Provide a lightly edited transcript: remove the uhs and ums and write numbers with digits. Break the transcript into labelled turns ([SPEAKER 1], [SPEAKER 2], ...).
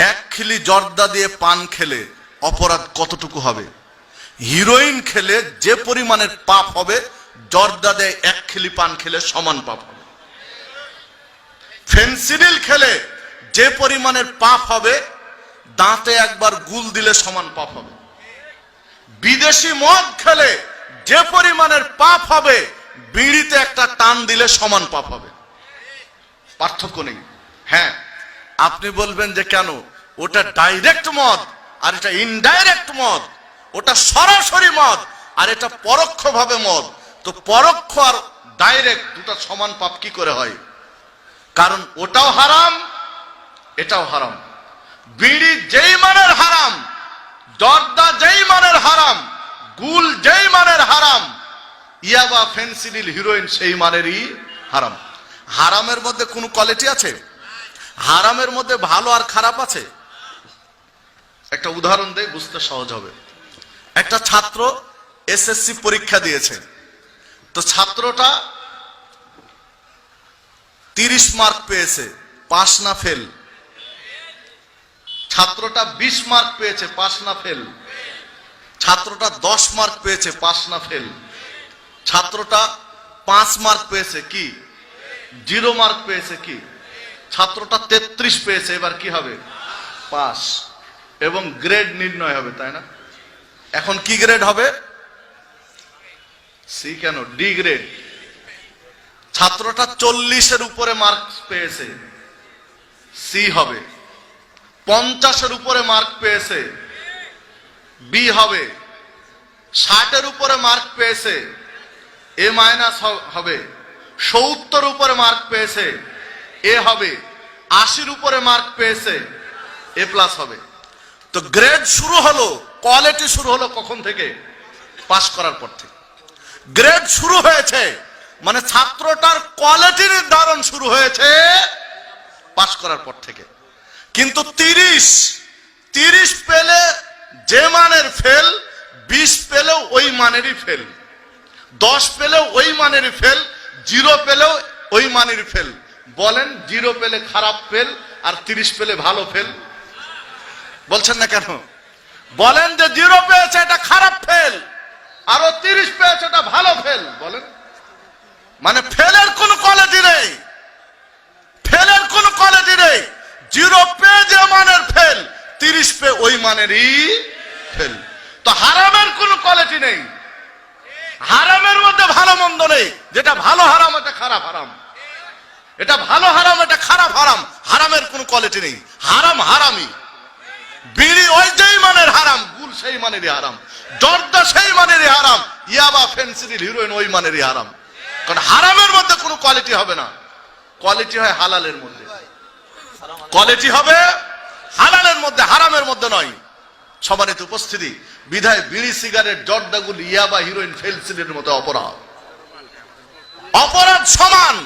[SPEAKER 1] এক খিলি জর্দা দিয়ে পান খেলে অপরাধ কতটুকু হবে? হিরোইন খেলে যে পরিমাণের পাপ হবে, জর্দা দিয়ে এক খিলি পান খেলে সমান পাপ হবে। ফেন্সিডিল খেলে যে পরিমাণের পাপ হবে, দাঁতে একবার গুল দিলে সমান পাপ হবে। বিদেশি মদ খেলে যে পরিমাণের পাপ হবে, বিড়িতে একটা টান দিলে সমান পাপ হবে। পার্থক্য নেই। হ্যাঁ, আপনি বলবেন যে কেন, ওটা ডাইরেক্ট মদ আর এটা ইনডাইরেক্ট মদ, ওটা সরাসরি মদ আর এটা পরোক্ষভাবে মদ। তো পরোক্ষ আর ডাইরেক্ট দুটো সমান পাপ কি করে হয়? কারণ ওটাও হারাম, এটাও হারাম। বিড়ি যেই মানের হারাম, জর্দা যেই মানের হারাম, গুল যেই মানের হারাম, ইয়াবা, ফেন্সিডিল, হিরোইন সেই মানেরই হারাম। হারামের মধ্যে কোনো কোয়ালিটি আছে? হারামের মধ্যে ভালো আর খারাপ আছে? একটা উদাহরণ দেই, বুঝতে সহজ হবে। একটা ছাত্র এসএসসি পরীক্ষা দিয়েছে। তো ছাত্রটা 30 মার্ক পেয়েছে, পাস না ফেল? ছাত্রটা 20 মার্ক পেয়েছে, পাস না ফেল? ছাত্রটা 10 মার্ক পেয়েছে, পাস না ফেল? ছাত্রটা 5 মার্ক পেয়েছে, কি 0 মার্ক পেয়েছে? কি ছাত্রটা 33 পেয়েছে, এবার কি হবে? পাস। এবং গ্রেড নির্ণয় হবে, তাই না? এখন কি গ্রেড হবে? সি কেন, ডি গ্রেড। ছাত্রটা 40-এর উপরে মার্ক পেয়েছে, সি হবে। 50-এর উপরে মার্ক পেয়েছে, বি হবে। 60-এর উপরে মার্ক পেয়েছে, এ মাইনাস হবে। 70-এর উপরে মার্ক পেয়েছে, এ হবে। 80-এর উপরে মার্ক পেয়েছে, এ প্লাস হবে। তো গ্রেড শুরু হলো, কোয়ালিটি শুরু হলো কখন থেকে? পাস করার পর থেকে। গ্রেড শুরু হয়েছে মানে ছাত্রটার কোয়ালিটি নির্ধারণ শুরু হয়েছে পাস করার পর থেকে। কিন্তু 30 পেলে যে মানের ফেল, 20 পেলেও ওই মানেরই ফেল, 10 পেলেও ওই মানেরই ফেল, 0 পেলেও ওই মানেরই ফেল। বলেন, 0 পেলে খারাপ ফেল আর 30 পেলে ভালো ফেল? বলছেন না কেন? বলেন যে 0 পেয়েছে এটা খারাপ ফেল, আরো 30 পেয়েছে এটা ভালো ফেল। বলেন, মানে ফেলের কোন কোয়ালিটি নেই, ফেলের কোন কোয়ালিটি নেই। 0 পেয়ে যে মানের ফেল, 30 পেয়ে ওই মানেরই ফেল। তো হারামের কোন কোয়ালিটি নেই। হারামের মধ্যে ভালো মন্দ নেই। যেটা ভালো হারাম, এটা খারাপ হারাম। এটা ভালো হারাম, এটা খারাপ হারাম। হারামের কোন কোয়ালিটি নেই। হারাম হারামি। বিড়ি ওই যেই মানের হারাম, গুল সেই মানেরই হারাম, জর্দা সেই মানেরই হারাম, ইয়াবা, ফেন্সিডিল, হিরোইন ওই মানেরই হারাম। কারণ হারামের মধ্যে কোনো কোয়ালিটি হবে না, কোয়ালিটি হয় হালালের মধ্যে। কোয়ালিটি হবে হালালের মধ্যে, হারামের মধ্যে নয়। সম্মানিত উপস্থিতি, বিধায় বিড়ি, সিগারেট, জর্দা, গুল, ইয়াবা, হিরোইন, ফেন্সিডিলের মতো অপরাধ সমান।